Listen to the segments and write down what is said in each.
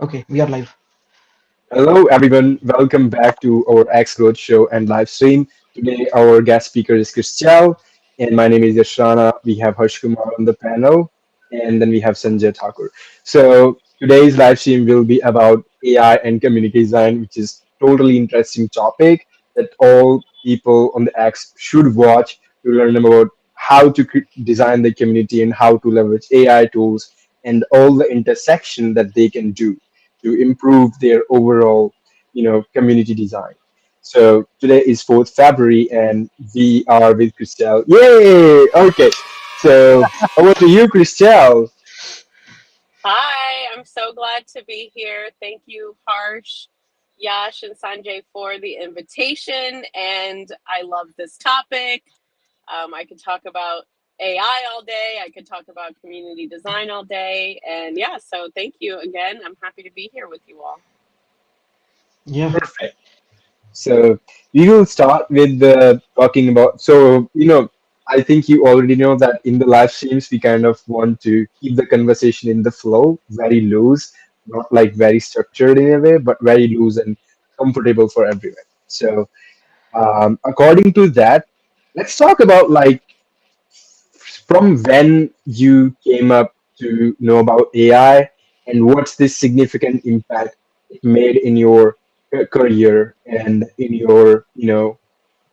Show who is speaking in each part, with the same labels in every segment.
Speaker 1: Okay, we are live.
Speaker 2: Hello, everyone. Welcome back to our X Growth Show and live stream. Today, our guest speaker is Christel, and my name is Yashrana. We have Harsh Kumar on the panel, and then we have Sanjay Thakur. So, today's live stream will be about AI and community design, which is totally interesting topic that all people on the X should watch to learn about how to design the community and how to leverage AI tools and all the intersection that they can do to improve their overall, community design. So today is 4th February and we are with Christelle. Yay! Okay. So over to you, Christelle.
Speaker 3: Hi, I'm so glad to be here. Thank you, Harsh, Yash, and Sanjay for the invitation. And I love this topic. I could talk about AI all day, I could talk about community design all day. And yeah, so thank you again. I'm happy to be here with you all.
Speaker 1: Yeah,
Speaker 2: Perfect. So we will start with talking about. I think you already know that in the live streams we kind of want to keep the conversation in the flow, very loose, not like very structured in a way, but very loose and comfortable for everyone. So according to that, let's talk about like from when you came up to know about AI and what's the significant impact it made in your career and in your,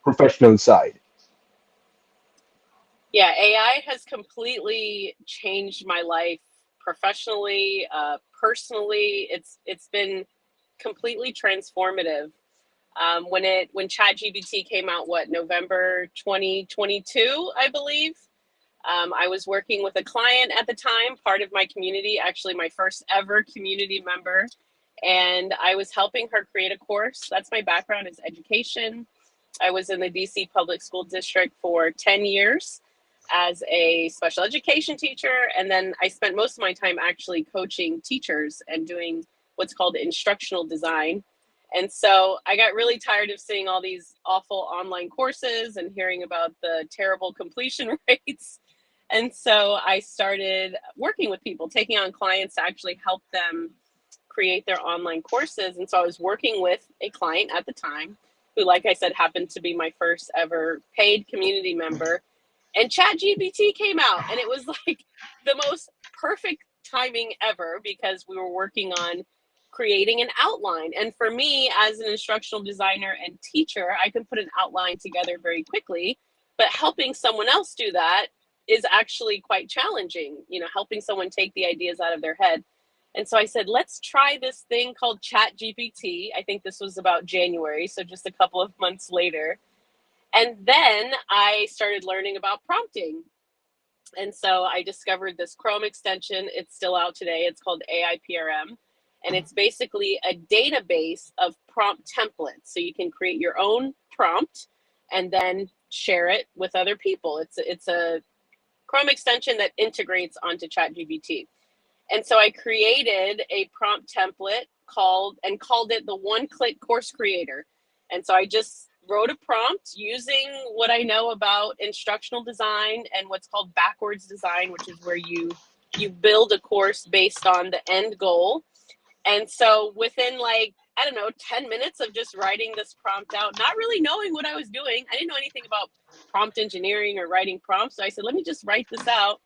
Speaker 2: professional side.
Speaker 3: Yeah, AI has completely changed my life professionally, personally. It's been completely transformative. When ChatGPT came out, what, November 2022, I believe. I was working with a client at the time, part of my community, actually my first ever community member, and I was helping her create a course. That's my background, is education. I was in the DC Public School District for 10 years as a special education teacher, and then I spent most of my time actually coaching teachers and doing what's called instructional design. And so I got really tired of seeing all these awful online courses and hearing about the terrible completion rates. And so I started working with people, taking on clients to actually help them create their online courses. And so I was working with a client at the time who, like I said, happened to be my first ever paid community member. And ChatGPT came out, and it was like the most perfect timing ever because we were working on creating an outline. And for me, as an instructional designer and teacher, I can put an outline together very quickly. But helping someone else do that is actually quite challenging, helping someone take the ideas out of their head. And so I said, let's try this thing called Chat GPT. I think this was about January, so just a couple of months later. And then I started learning about prompting. And so I discovered this Chrome extension. It's still out today. It's called AI PRM. And it's basically a database of prompt templates. So you can create your own prompt and then share it with other people. It's a Chrome extension that integrates onto ChatGPT. And so I created a prompt template called it the one click course creator. And so I just wrote a prompt using what I know about instructional design and what's called backwards design, which is where you build a course based on the end goal. And so within, like, I don't know, 10 minutes of just writing this prompt out, not really knowing what I was doing. I didn't know anything about prompt engineering or writing prompts. So I said, let me just write this out.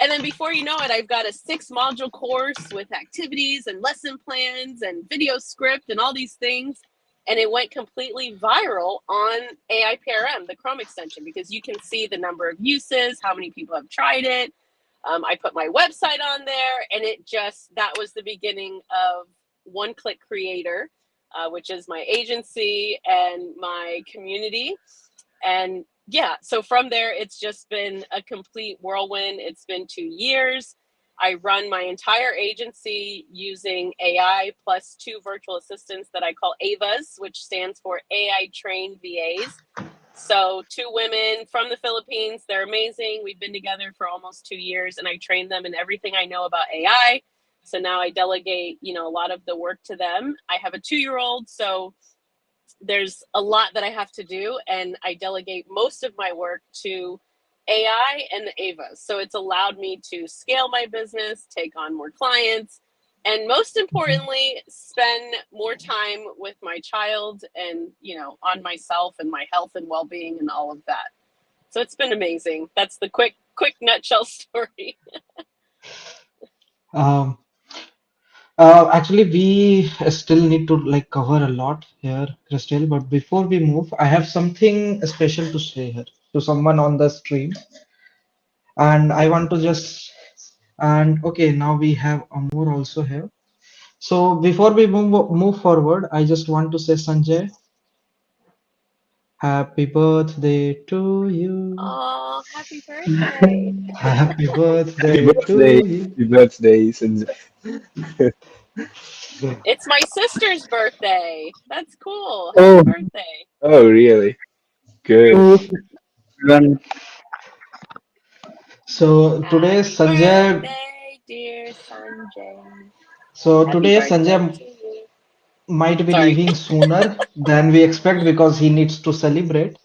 Speaker 3: And then before you know it, I've got a 6 module course with activities and lesson plans and video script and all these things. And it went completely viral on AIPRM, the Chrome extension, because you can see the number of uses, how many people have tried it. I put my website on there, and that was the beginning of One Click Creator, which is my agency and my community. And yeah, so from there, it's just been a complete whirlwind. It's been 2 years. I run my entire agency using AI plus two virtual assistants that I call AVAs, which stands for AI trained VAs. So, two women from the Philippines. They're amazing. We've been together for almost 2 years, and I train them in everything I know about AI. So now I delegate, a lot of the work to them. I have a 2-year-old, so there's a lot that I have to do, and I delegate most of my work to AI and the AVAs. So it's allowed me to scale my business, take on more clients, and most importantly, spend more time with my child and, on myself and my health and well-being and all of that. So it's been amazing. That's the quick nutshell story.
Speaker 1: Um, Actually, we still need to like cover a lot here, Christel. But before we move, I have something special to say here to someone on the stream, and I want to just and okay, now we have Amur also here. So before we move forward, I just want to say, Sanjay, happy birthday to you.
Speaker 3: Oh, happy birthday.
Speaker 1: Happy
Speaker 2: Happy
Speaker 1: birthday
Speaker 2: birthday,
Speaker 1: to you.
Speaker 2: happy birthday, Sanjay.
Speaker 3: It's my sister's birthday. That's cool. Happy
Speaker 4: Oh,
Speaker 3: birthday.
Speaker 2: Oh, really? Good.
Speaker 4: you run.
Speaker 1: So today
Speaker 3: Happy
Speaker 1: Sanjay,
Speaker 3: birthday, dear Sanjay.
Speaker 1: so
Speaker 3: Happy
Speaker 1: today
Speaker 3: birthday
Speaker 1: Sanjay
Speaker 3: to you.
Speaker 1: might be
Speaker 3: Sorry.
Speaker 1: leaving sooner than we expect because he needs to celebrate.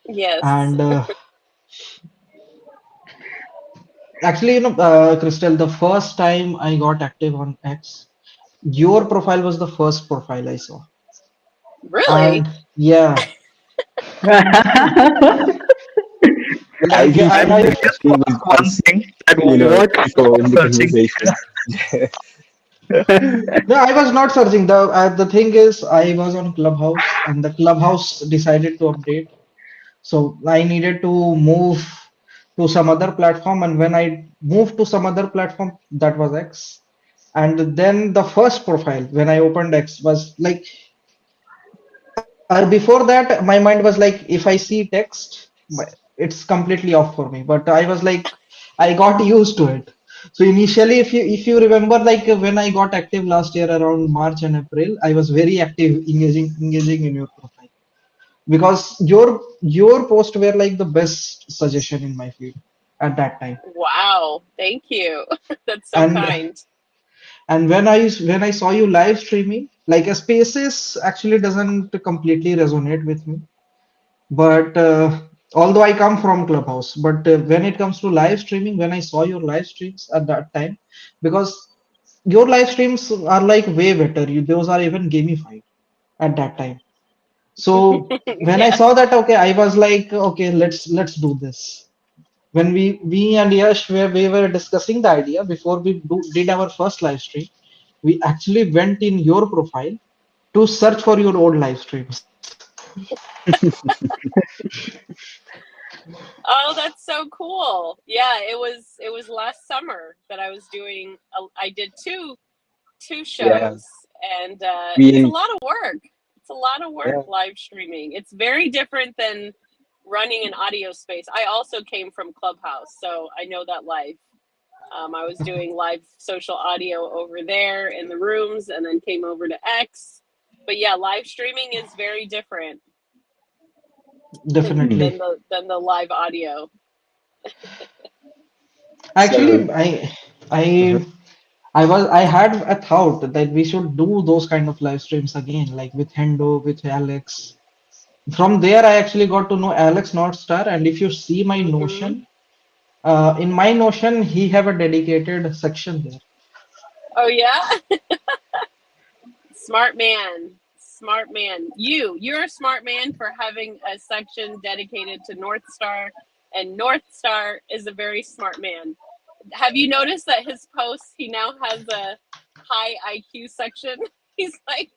Speaker 3: Yes.
Speaker 1: And actually, Crystal, the first time I got active on X, your profile was the first profile I saw.
Speaker 3: Really?
Speaker 1: And yeah,
Speaker 2: Yeah, I
Speaker 1: like
Speaker 2: believe
Speaker 4: I would
Speaker 1: I
Speaker 4: just
Speaker 2: she was
Speaker 4: ask one
Speaker 2: once,
Speaker 4: thing that
Speaker 2: you
Speaker 4: what you
Speaker 2: before in the
Speaker 4: are searching
Speaker 2: conversation.
Speaker 4: there.
Speaker 1: no, I was not searching. The thing is, I was on Clubhouse, and the Clubhouse decided to update. So I needed to move to some other platform, and when I moved to some other platform, that was X. And then the first profile when I opened X was like, before that, my mind was like, if I see text, it's completely off for me. But I was like, I got used to it. So initially, if you remember, like when I got active last year around March and April, I was very active engaging in your profile because your posts were like the best suggestion in my feed at that time.
Speaker 3: Wow. Thank you. That's so
Speaker 1: And
Speaker 3: kind.
Speaker 1: when I saw you live streaming, like a Spaces actually doesn't completely resonate with me. But although I come from Clubhouse, but when it comes to live streaming, when I saw your live streams at that time, because your live streams are like way better. Those are even gamified at that time. So when I
Speaker 3: Yeah.
Speaker 1: saw that, okay, I was like, okay, let's do this. When we and Yash we were discussing the idea before we did our first live stream, we actually went in your profile to search for your old live streams.
Speaker 3: Oh, that's so cool. Yeah, it was last summer that I was doing I did two
Speaker 2: Yeah,
Speaker 3: shows, and
Speaker 2: we
Speaker 3: it's a
Speaker 2: in
Speaker 3: lot of work. It's a lot of work
Speaker 2: yeah,
Speaker 3: live streaming. It's very different than running an audio space. I also came from Clubhouse, so I know that life. I was doing live social audio over there in the rooms, and then came over to X. But yeah, live streaming is very different
Speaker 2: hmm.
Speaker 1: Definitely.
Speaker 3: than the live audio.
Speaker 2: So
Speaker 1: Actually, I
Speaker 2: uh
Speaker 1: I I had a thought that we should do those kind of live streams again, like with Hendo, with Alex. From there, I actually got to know Alex Northstar, and if you see my
Speaker 3: Hmm.
Speaker 1: Notion, in my Notion, he have a dedicated section there.
Speaker 3: Oh yeah. Smart man. Smart man. You're a smart man for having a section dedicated to North Star, and North Star is a very smart man. Have you noticed that his posts, he now has a high IQ section? He's like,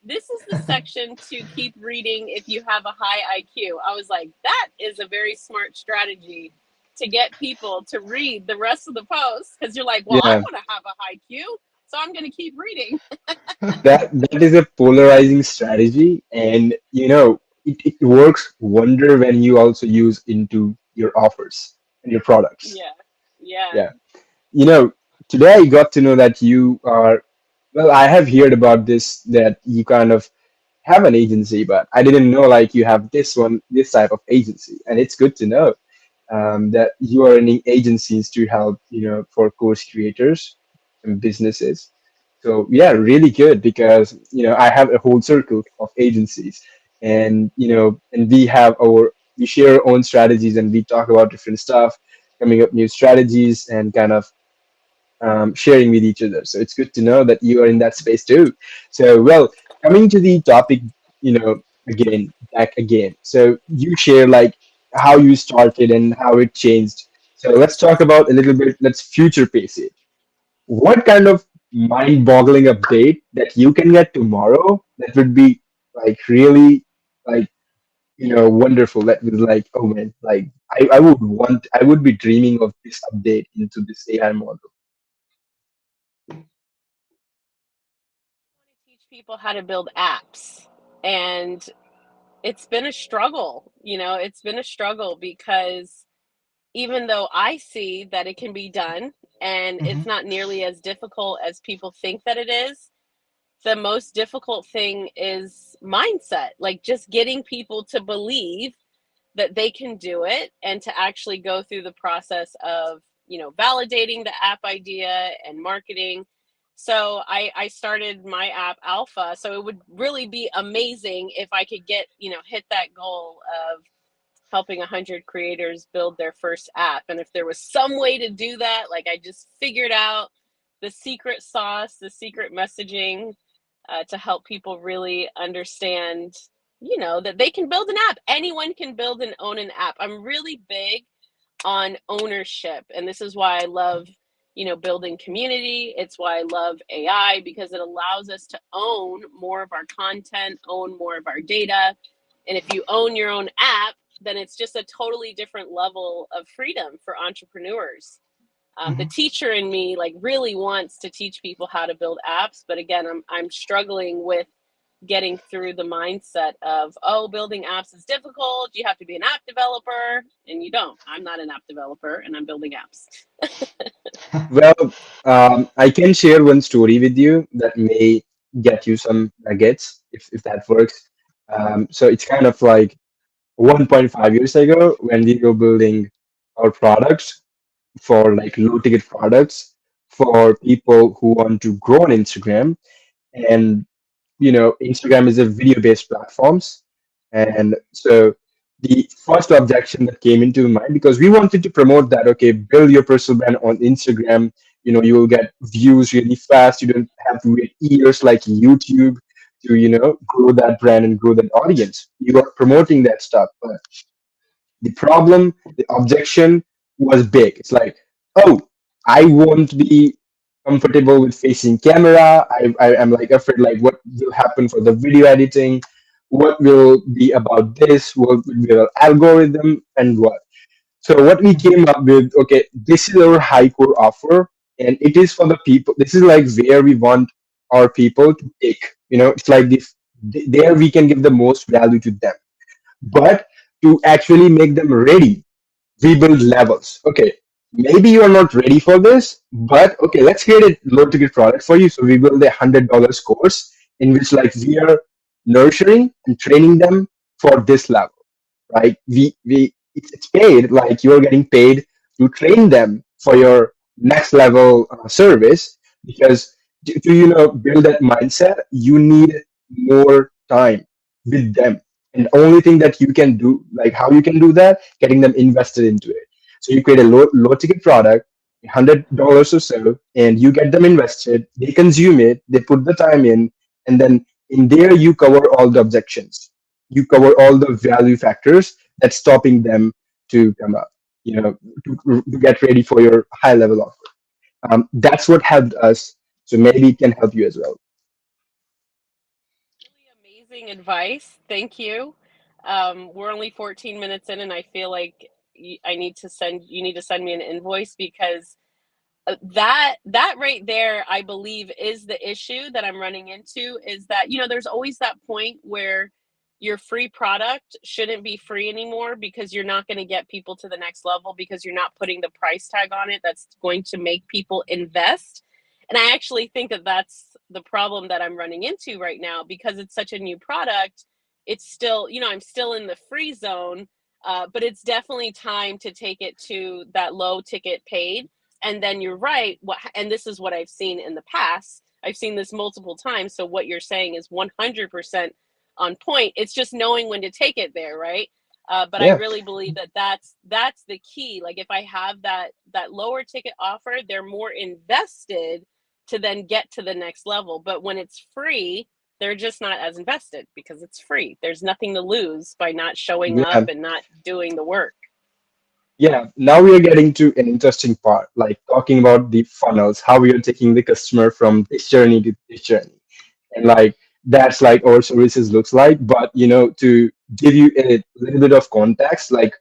Speaker 3: this is the section to keep reading if you have a high IQ. I was like, that is a very smart strategy to get people to read the rest of the posts, because you're like, well, I
Speaker 2: yeah,
Speaker 3: want to have a high Q, so I'm going to keep reading.
Speaker 2: that is a polarizing strategy, and it works wonder when you also use into your offers and your products.
Speaker 3: Yeah. Yeah.
Speaker 2: Yeah. You know, today I got to know that you are, well, I have heard about this, that you kind of have an agency, but I didn't know like you have this type of agency, and it's good to know that you are running agencies to help, for course creators and businesses. So yeah, really good because I have a whole circle of agencies, and and we share our own strategies and we talk about different stuff, coming up new strategies and kind of sharing with each other. So it's good to know that you are in that space too. So, well, coming to the topic, again, back again. So you share like how you started and how it changed. So let's talk about a little bit, let's future pace it. What kind of mind-boggling update that you can get tomorrow that would be like really like wonderful, that was like, oh man, like I would be dreaming of this update into this AI model.
Speaker 3: Want to teach people how to build apps, and it's been a struggle. It's been a struggle because even though I see that it can be done and it's
Speaker 1: Mhm.
Speaker 3: not nearly as difficult as people think that it is, the most difficult thing is mindset, like just getting people to believe that they can do it and to actually go through the process of validating the app idea and marketing. So I started my app alpha, so it would really be amazing if I could get hit that goal of helping 100 creators build their first app. And if there was some way to do that, like I just figured out the secret sauce, the secret messaging, to help people really understand, that they can build an app. Anyone can build and own an app. I'm really big on ownership. And this is why I love, building community. It's why I love AI, because it allows us to own more of our content, own more of our data. And if you own your own app, then it's just a totally different level of freedom for entrepreneurs. The
Speaker 1: Mhm.
Speaker 3: teacher in me like really wants to teach people how to build apps, but again, I'm struggling with getting through the mindset of, oh, building apps is difficult, you have to be an app developer, and you don't. I'm not an app developer, and I'm building apps.
Speaker 2: Well, I can share one story with you that may get you some nuggets if that works. So it's kind of like 1.5 years ago when we were building our products for like low ticket products for people who want to grow on Instagram. And Instagram is a video based platforms. And so the first objection that came into mind, because we wanted to promote that, okay, build your personal brand on Instagram, you will get views really fast, you don't have to wait years like YouTube to grow that brand and grow that audience. You are promoting that stuff, but the problem, the objection was big. It's like, oh, I won't be comfortable with facing camera. I am like afraid like what will happen for the video editing, what will be about this, what will be the algorithm, and what. So what we came up with, okay, this is our high core offer, and it is for the people. This is like where we want our people to take. It's like this. There we can give the most value to them, but to actually make them ready, we build levels. Okay, maybe you are not ready for this, but okay, let's create a low ticket product for you. So we build $100 course in which like we are nurturing and training them for this level, right? It's paid, like you're getting paid to train them for your next level service, because to build that mindset, you need more time with them. And the only thing that you can do, like how you can do that, getting them invested into it. So you create a low ticket product, $100 or so, and you get them invested. They consume it, they put the time in, and then in there you cover all the objections, you cover all the value factors that's stopping them to come up, to get ready for your high level offer. That's what helped us. So maybe it can help you as well.
Speaker 3: Really amazing advice. Thank you. We're only 14 minutes in, and I feel like you need to send me an invoice, because that right there, I believe, is the issue that I'm running into, is that there's always that point where your free product shouldn't be free anymore, because you're not going to get people to the next level, because you're not putting the price tag on it that's going to make people invest. And I actually think that that's the problem that I'm running into right now, because it's such a new product. It's still, I'm still in the free zone, but it's definitely time to take it to that low ticket paid. And then you're right, and this is what I've seen in the past, I've seen this multiple times, so what you're saying is 100% on point. It's just knowing when to take it there, right? But I
Speaker 2: Yeah,
Speaker 3: really believe that that's the key. Like if I have that lower ticket offer, they're more invested to then get to the next level. But when it's free, they're just not as invested because it's free. There's nothing to lose by not showing up
Speaker 2: yeah.
Speaker 3: and not doing the work.
Speaker 2: Yeah, now we are getting to an interesting part, like talking about the funnels, how we are taking the customer from this journey to this journey. And like that's like our services looks like. But to give you a little bit of context, like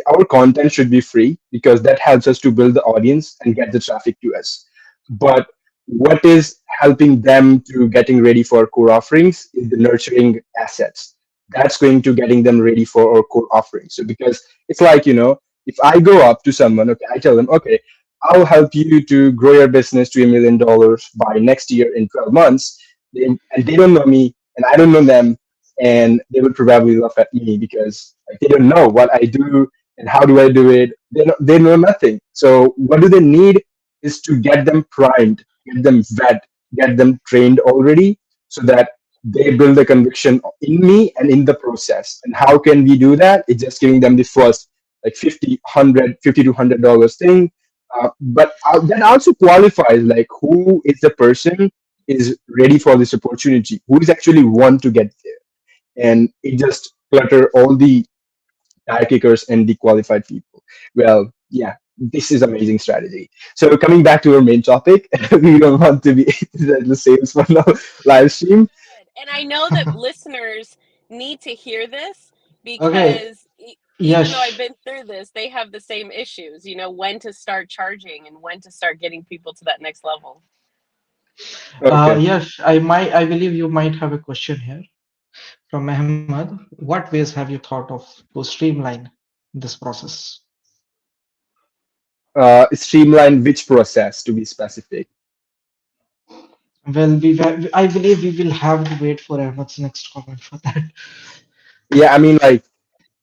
Speaker 2: our content should be free because that helps us to build the audience and get the traffic to us. But what is helping them to getting ready for core offerings is the nurturing assets. That's going to getting them ready for our core offerings. So because it's like, if I go up to someone, okay, I tell them, okay, I'll help you to grow your business to $1 million by next year in 12 months. And they don't know me and I don't know them. And they would probably laugh at me because like, they don't know what I do and how do I do it. They know nothing. So what do they need is to get them primed, get them vet, get them trained already so that they build the conviction in me and in the process. And how can we do that? It's just giving them the first like 50, 100, 50 to $100 thing. But that also qualifies like who is the person is ready for this opportunity, who is actually want to get there. And it just clutter all the tire kickers and the qualified people. Well, yeah, this is amazing strategy. So coming back to our main topic, we don't want to be the sales funnel live stream.
Speaker 3: Good. And I know that listeners need to hear this
Speaker 1: Okay,
Speaker 3: because even though I've
Speaker 1: Yash.
Speaker 3: been through this, they have the same issues, when to start charging and when to start getting people to that next level.
Speaker 2: Okay.
Speaker 1: Yash, I believe you might have a question here from Mehmed. What ways have you thought of to streamline this process?
Speaker 2: Streamline which process to be specific?
Speaker 1: Well, I believe we will have to wait for Ahmed's next comment for that.
Speaker 2: Yeah, I mean, like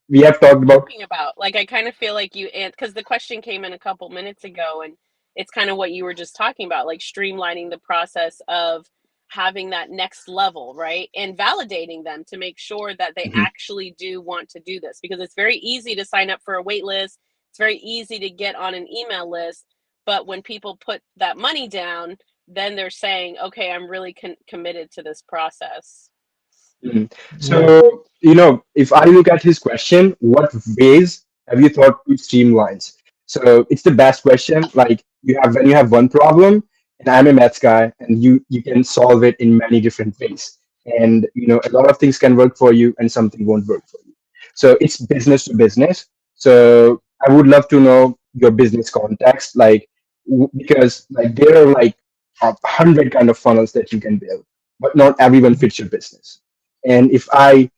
Speaker 2: we have talked about.
Speaker 3: Talking about. Like I kind of feel like you and because the question came in a couple minutes ago and it's kind of what you were just talking about, like streamlining the process of having that next level, right? And validating them to make sure that they
Speaker 2: Mhm.
Speaker 3: actually do want to do this because it's very easy to sign up for a wait list. It's very easy to get on an email list, but when people put that money down, then they're saying, "Okay, I'm really committed to this process."
Speaker 2: Mhm.
Speaker 1: Yeah.
Speaker 2: So, if I look at his question, what ways have you thought to streamlines? So it's the best question. Like when you have one problem, and I'm a maths guy, and you can solve it in many different ways. And a lot of things can work for you, and something won't work for you. So it's business to business. So I would love to know your business context, like because like there are like 100 kind of funnels that you can build, but not everyone fits your business. And if I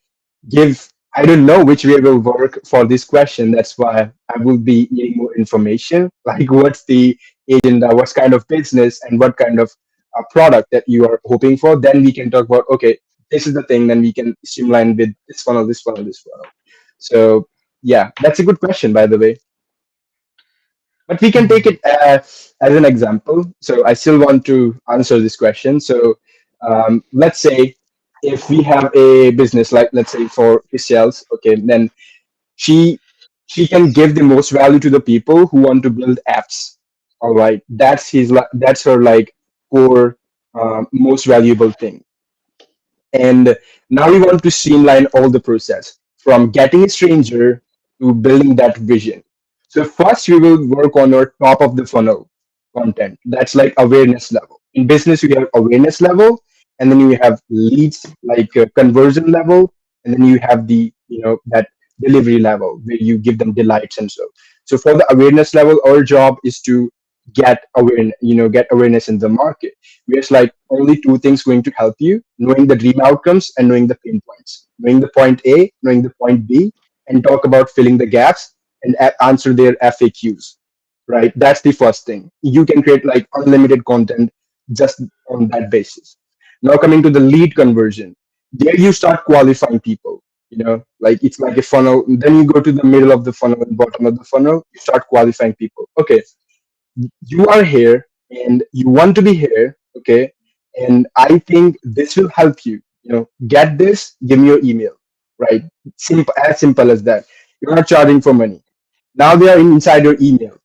Speaker 2: give, I don't know which way will work for this question. That's why I will be needing more information. Like, what's the agenda, what kind of business, and what kind of product that you are hoping for. Then we can talk about, okay, this is the thing. Then we can streamline with this funnel, this funnel, this funnel. So, yeah, that's a good question, by the way. But we can take
Speaker 1: Mhm.
Speaker 2: it as an example. So I still want to answer this question. So let's say if we have a business, like let's say for sales, okay, then she she can give the most value to the people who want to build apps. All right, that's her like core most valuable thing. And now we want to streamline all the process from getting a stranger to building that vision. So first we will work on our top of the funnel content. That's like awareness level. In business, we have awareness level, and then you have leads like conversion level, and then you have the that delivery level where you give them delights and so. So for the awareness level, our job is to get awareness in the market. There's like only two things going to help you: knowing the dream outcomes and knowing the pain points, knowing the point A, knowing the point B, and talk about filling the gaps and answer their FAQs. Right? That's the first thing. You can create like unlimited content just on that basis. Now coming to the lead conversion, there you start qualifying people. Like it's like a funnel. Then you go to the middle of the funnel and bottom of the funnel. You start qualifying people. Okay, you are here and you want to be here, okay, and I think this will help you, get this, give me your email. right? Simple, as simple as that. You're not charging for money. Now they are inside your email.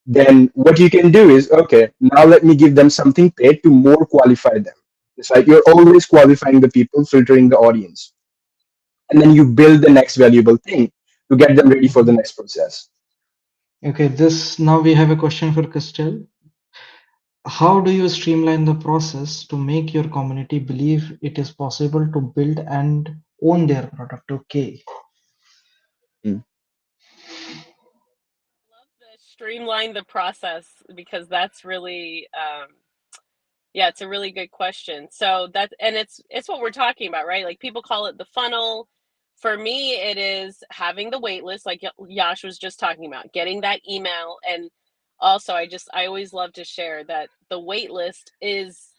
Speaker 2: Then what you can do is, okay, now let me give them something paid to more qualify them. It's like you're always qualifying the people, filtering the audience, and then you build the next valuable thing to get them ready for the
Speaker 1: Mhm.
Speaker 2: next process.
Speaker 1: Okay, this now we have a question for Christel. How do you streamline the process to make your community believe it is possible to build and own their product? Okay.
Speaker 2: Mm.
Speaker 3: Love the streamline the process because that's really yeah, it's a really good question. So that and it's what we're talking about, right? Like people call it the funnel. For me, it is having the wait list, like Yash was just talking about, getting that email. And also I always love to share that the wait list is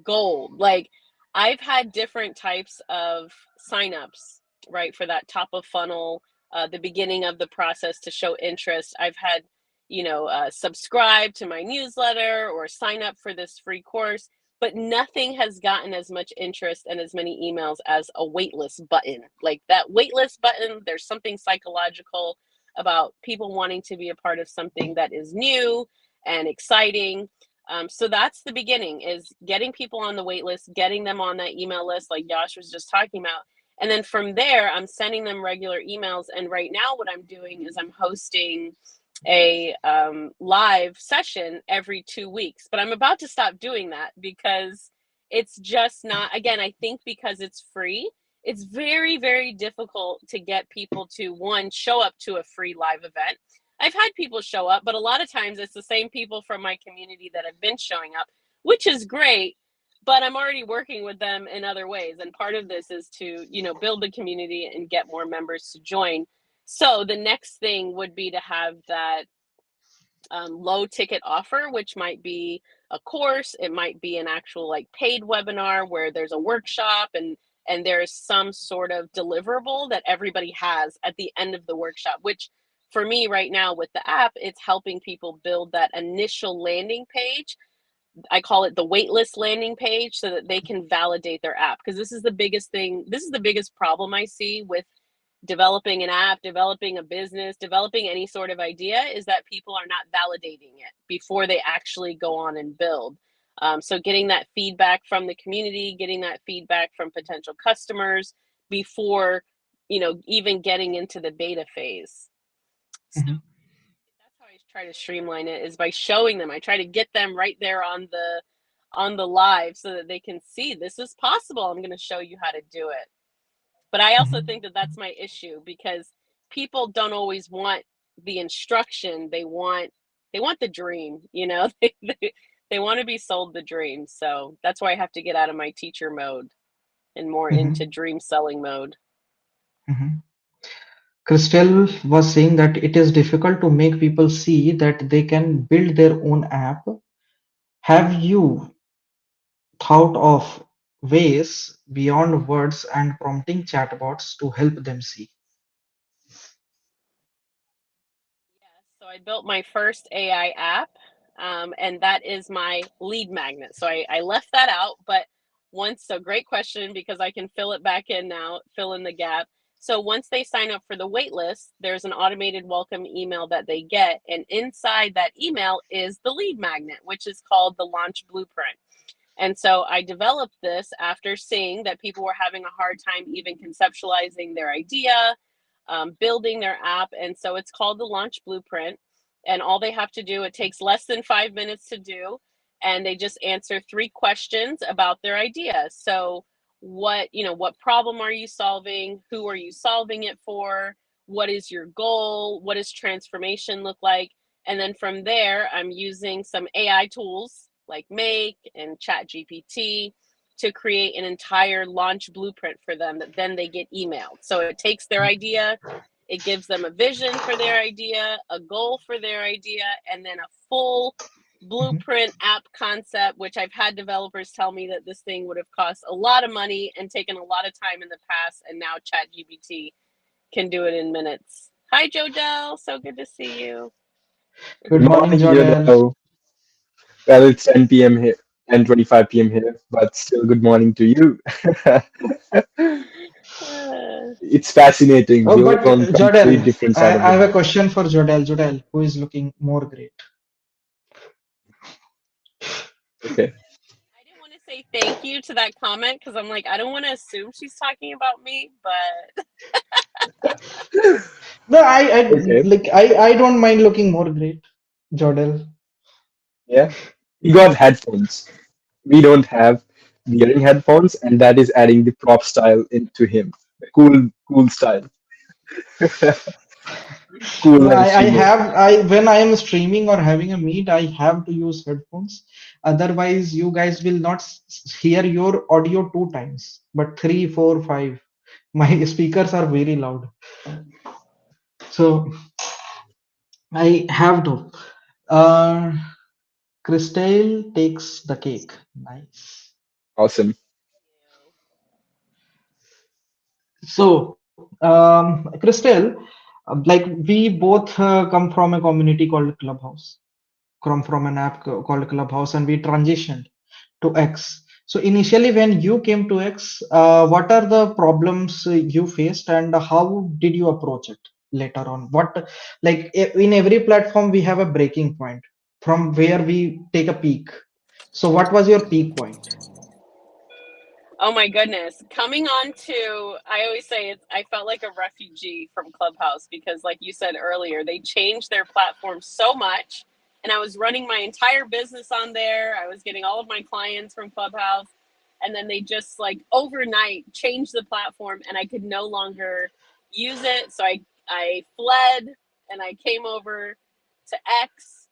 Speaker 3: gold. Like I've had different types of signups, right, for that top of funnel, the beginning of the process to show interest. I've had, subscribe to my newsletter or sign up for this free course, but nothing has gotten as much interest and as many emails as a waitlist button. Like that waitlist button, there's something psychological about people wanting to be a part of something that is new and exciting. So that's the beginning, is getting people on the wait list, getting them on that email list like Josh was just talking about. And then from there, I'm sending them regular emails. And right now what I'm doing is I'm hosting a live session every 2 weeks. But I'm about to stop doing that because it's just not, again, I think because it's free, it's very, very difficult to get people to, one, show up to a free live event. I've had people show up, but a lot of times it's the same people from my community that have been showing up, which is great. But I'm already working with them in other ways. And part of this is to, build the community and get more members to join. So the next thing would be to have that low ticket offer, which might be a course, it might be an actual like paid webinar where there's a workshop and there's some sort of deliverable that everybody has at the end of the workshop, which for me right now with the app, it's helping people build that initial landing page. I call it the waitlist landing page so that they can validate their app, because this is the biggest thing. This is the biggest problem I see with developing an app, developing a business, developing any sort of idea, is that people are not validating it before they actually go on and build. So getting that feedback from the community, getting that feedback from potential customers before, even getting into the beta phase. So
Speaker 1: Mhm.
Speaker 3: that's how I try to streamline it, is by showing them. I try to get them right there on the live so that they can see this is possible. I'm going to show you how to do it. But I also
Speaker 1: Mhm.
Speaker 3: think that that's my issue, because people don't always want the instruction. They want the dream, they want to be sold the dream. So that's why I have to get out of my teacher mode and more into
Speaker 1: Mhm.
Speaker 3: dream selling mode.
Speaker 1: Mhm. Christel was saying that it is difficult to make people see that they can build their own app. Have you thought of ways beyond words and prompting chatbots to help them see?
Speaker 3: Yes, so I built my first AI app, and that is my lead magnet. So I left that out, but so great question, because I can fill it back in now, fill in the gap. So once they sign up for the wait list, there's an automated welcome email that they get. And inside that email is the lead magnet, which is called the launch blueprint. And so I developed this after seeing that people were having a hard time even conceptualizing their idea, building their app. And so it's called the Launch Blueprint. And all they have to do, it takes less than 5 minutes to do. And they just answer 3 questions about their idea. So what problem are you solving? Who are you solving it for? What is your goal? What does transformation look like? And then from there, I'm using some AI tools like Make and Chat GPT to create an entire launch blueprint for them that then they get emailed. So it takes their idea, it gives them a vision for their idea, a goal for their idea, and then a full
Speaker 1: Mhm.
Speaker 3: blueprint app concept, which I've had developers tell me that this thing would have cost a lot of money and taken a lot of time in the past, and now ChatGPT can do it in minutes. Hi, Jodelle. So good to see you.
Speaker 1: Good
Speaker 2: Good
Speaker 1: morning,
Speaker 2: morning,
Speaker 1: Jodel.
Speaker 2: Yodel. Well, it's 10 p.m. here, 10:25 p.m. here, but still good morning to you. It's fascinating.
Speaker 1: Oh,
Speaker 2: We live
Speaker 1: but
Speaker 2: on complete
Speaker 1: Jodel,
Speaker 2: different
Speaker 1: I,
Speaker 2: side of
Speaker 1: I
Speaker 2: the
Speaker 1: have a
Speaker 2: world.
Speaker 1: question for Jodel. Jodel, who is looking more great?
Speaker 2: Okay.
Speaker 3: I didn't want to say thank you to that comment because I'm like, I don't want to assume she's talking about me, but
Speaker 1: No, I
Speaker 2: Okay.
Speaker 1: like I don't mind looking more great, Jodel.
Speaker 2: Yeah. He got headphones. We don't have wearing headphones, and that is adding the prop style into him. The cool style. Cool
Speaker 1: No,
Speaker 2: live
Speaker 1: I
Speaker 2: streamer.
Speaker 1: have I when I am streaming or having a meet, I have to use headphones. Otherwise, you guys will not hear your audio two times, but three, four, five. My speakers are very loud, so I have to. Uh, Christelle takes the cake. Nice.
Speaker 2: Awesome.
Speaker 1: So, Christelle, like we both come from a community called Clubhouse, come from an app called Clubhouse, and we transitioned to X. So initially, when you came to X, what are the problems you faced, and how did you approach it later on? What, like in every platform, we have a breaking point from where we take a peak. So what was your peak point?
Speaker 3: oh my goodness. Coming on to, I always say I felt like a refugee from Clubhouse because, like you said earlier, they changed their platform so much. And I was running my entire business on there. I was getting all of my clients from Clubhouse. And then they just like overnight changed the platform and I could no longer use it. So I fled and I came over to X,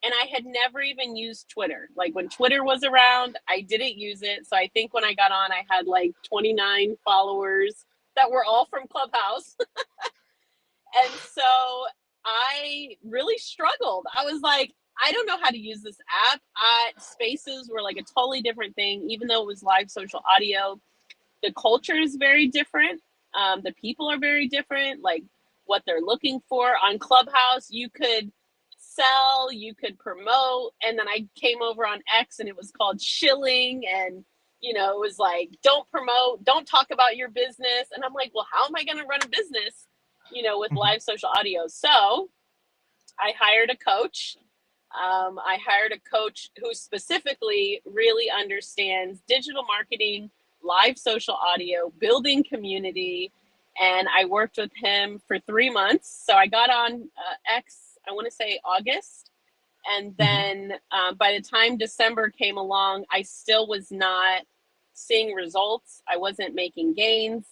Speaker 3: and I had never even used Twitter. Like when Twitter was around, I didn't use it. So I think when I got on, I had like 29 followers that were all from Clubhouse. And so I really struggled. I was like, I don't know how to use this app. Spaces were like a totally different thing, even though it was live social audio. The culture is very different. The people are very different. Like what they're looking for on Clubhouse, you could sell, you could promote, and then I came over on X, and it was called shilling, and it was like don't promote, don't talk about your business, and I'm like, well, how am I going to run a business, with
Speaker 1: Mhm,
Speaker 3: live social audio? So I hired a coach. I hired a coach who specifically really understands digital marketing, live social audio, building community. And I worked with him for 3 months. So I got on X, I want to say August. And
Speaker 1: mhm,
Speaker 3: then by the time December came along, I still was not seeing results. I wasn't making gains.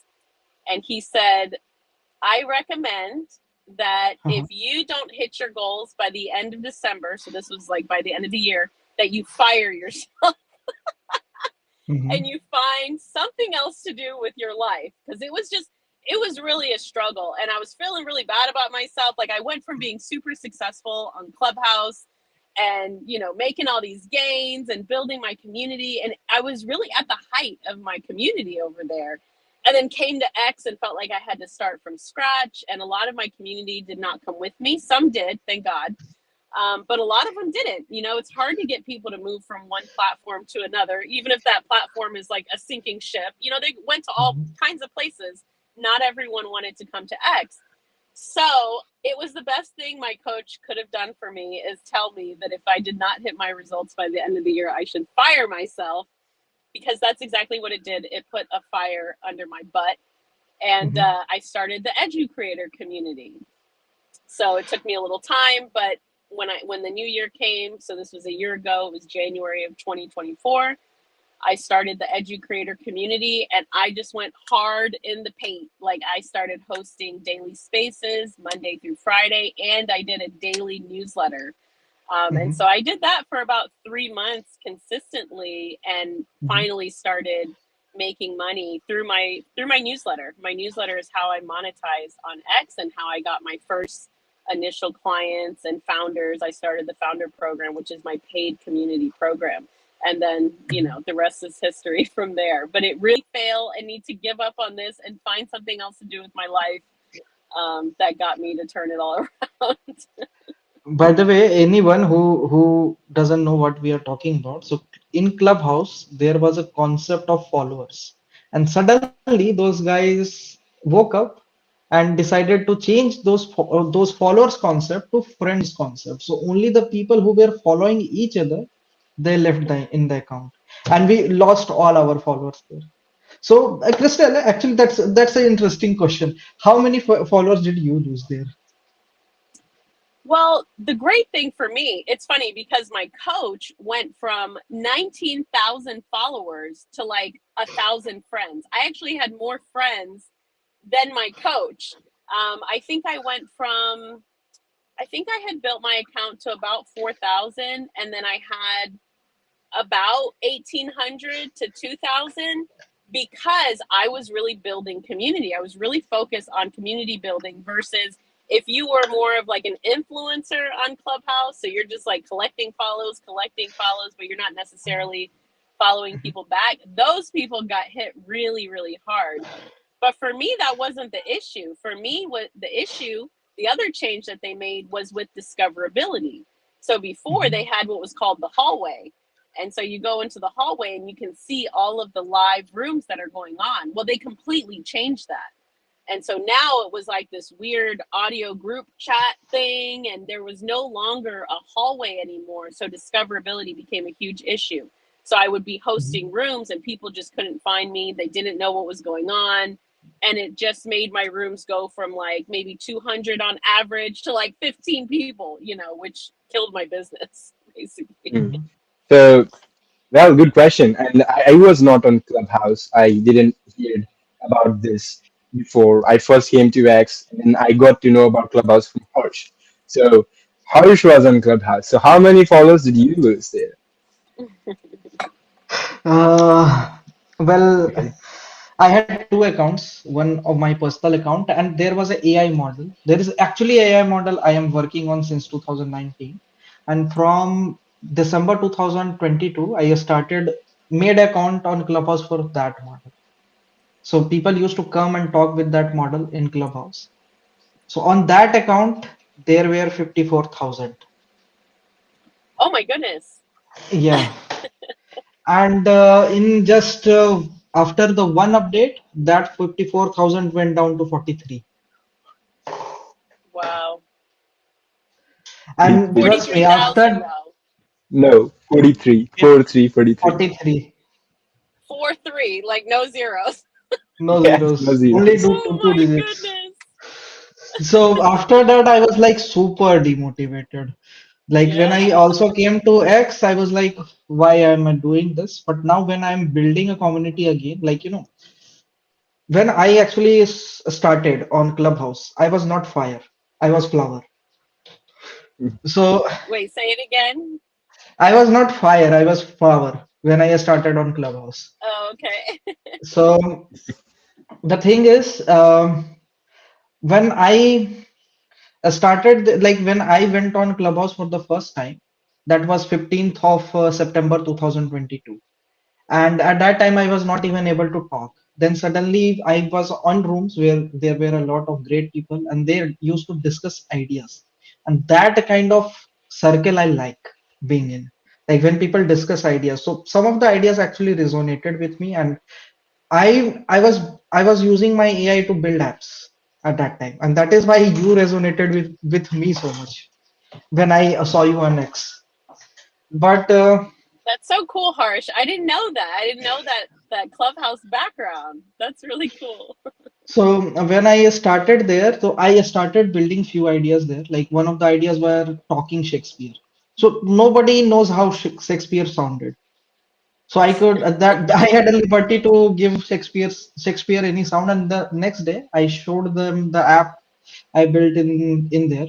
Speaker 3: And he said, I recommend that
Speaker 1: uh-huh,
Speaker 3: if you don't hit your goals by the end of December, so this was like by the end of the year, that you fire yourself and
Speaker 1: mhm,
Speaker 3: you find something else to do with your life. Because it was really a struggle. And I was feeling really bad about myself. Like I went from being super successful on Clubhouse and, making all these gains and building my community. And I was really at the height of my community over there. And then came to X and felt like I had to start from scratch. And a lot of my community did not come with me. Some did, thank God. But a lot of them didn't. It's hard to get people to move from one platform to another, even if that platform is like a sinking ship. They went to all
Speaker 1: mhm,
Speaker 3: kinds of places. Not everyone wanted to come to X. So it was the best thing my coach could have done for me is tell me that if I did not hit my results by the end of the year, I should fire myself, because that's exactly what it did. It put a fire under my butt. And
Speaker 1: mhm,
Speaker 3: I started the Edu Creator community. So it took me a little time, but when the new year came, so this was a year ago, it was January of 2024. I started the Edu Creator community and I just went hard in the paint. Like I started hosting daily spaces Monday through Friday, and I did a daily newsletter. And so
Speaker 1: mhm,
Speaker 3: I did that for about 3 months consistently, and
Speaker 1: mhm,
Speaker 3: finally started making money through my newsletter. My newsletter is how I monetize on X and how I got my first initial clients and founders. I started the founder program, which is my paid community program. And then,
Speaker 1: mhm.
Speaker 3: the rest is history from there. But it really fail and need to give up on this and find something else to do with my life, that got me to turn it all around.
Speaker 1: By the way, anyone who doesn't know what we are talking about, so in Clubhouse there was a concept of followers. And suddenly those guys woke up and decided to change those followers concept to friends concept. So only the people who were following each other, they left in the account, and we lost all our followers there. So, Christel, actually, that's an interesting question. How many followers did you lose there?
Speaker 3: Well, the great thing for me, it's funny because my coach went from 19,000 followers to like 1,000 friends. I actually had more friends than my coach. I think I went from, I think I had built my account to about 4,000, and then I had about 1,800 to 2,000 because I was really building community. I was really focused on community building versus if you were more of like an influencer on Clubhouse. So you're just like collecting follows, but you're not necessarily following people back. Those people got hit really, really hard. But for me, that wasn't the issue. For me, what the issue, the other change that they made was with discoverability. So before they had what was called the hallway. And so you go into the hallway and you can see all of the live rooms that are going on. Well, they completely changed that. And so now it was like this weird audio group chat thing, and there was no longer a hallway anymore. So discoverability became a huge issue. So I would be hosting rooms and people just couldn't find me. They didn't know what was going on. And it just made my rooms go from like maybe 200 on average to like 15 people, which killed my business, basically.
Speaker 2: Mm. So, well, good question. And I was not on Clubhouse. I didn't hear about this before. I first came to X, and I got to know about Clubhouse from Harsh. So, Harsh was on Clubhouse. So, how many followers did you lose there?
Speaker 1: Uh, well, I had two accounts, one of my personal account, and there was a AI model. There is actually AI model I am working on since 2019. And from December 2022, I started made account on Clubhouse for that model. So people used to come and talk with that model in Clubhouse. So on that account, there were 54,000.
Speaker 3: Oh my goodness.
Speaker 1: Yeah. And in just after the one update, that 54,000 went down to 43.
Speaker 3: Wow.
Speaker 1: And
Speaker 2: Did
Speaker 1: trust me,
Speaker 3: 43,000
Speaker 1: after
Speaker 3: though.
Speaker 2: no 43,
Speaker 1: yeah,
Speaker 2: 43, 43.
Speaker 1: 43,
Speaker 3: 4-3, like no zeros.
Speaker 1: no
Speaker 2: Yes, no
Speaker 1: zeros, only
Speaker 2: zeros.
Speaker 1: two,
Speaker 3: Oh
Speaker 1: two
Speaker 3: my
Speaker 1: digits.
Speaker 3: goodness.
Speaker 1: So after that, I was like super demotivated. Like when I
Speaker 3: Yeah.
Speaker 1: also came to X, I was like, why am I doing this? But now when I'm building a community again, like, when I actually started on Clubhouse, I was not fire, I was flower. So
Speaker 3: Wait, say it again.
Speaker 1: I was not fire, I was flower when I started on Clubhouse.
Speaker 3: Oh, okay.
Speaker 1: So the thing is, when I like when I went on Clubhouse for the first time, that was 15th of September 2022. And at that time, I was not even able to talk. Then suddenly I was on rooms where there were a lot of great people and they used to discuss ideas. And that kind of circle I like being in. Like when people discuss ideas. So some of the ideas actually resonated with me, and I was using my AI to build apps at that time. And that is why you resonated with me so much when I saw you on X. But
Speaker 3: That's so cool, Harsh. I didn't know that. I didn't know that Clubhouse background. That's really cool.
Speaker 1: So when I started there, so I started building few ideas there. Like one of the ideas were talking Shakespeare. So nobody knows how Shakespeare sounded. So I could that I had a liberty to give Shakespeare any sound, and the next day I showed them the app I built in there,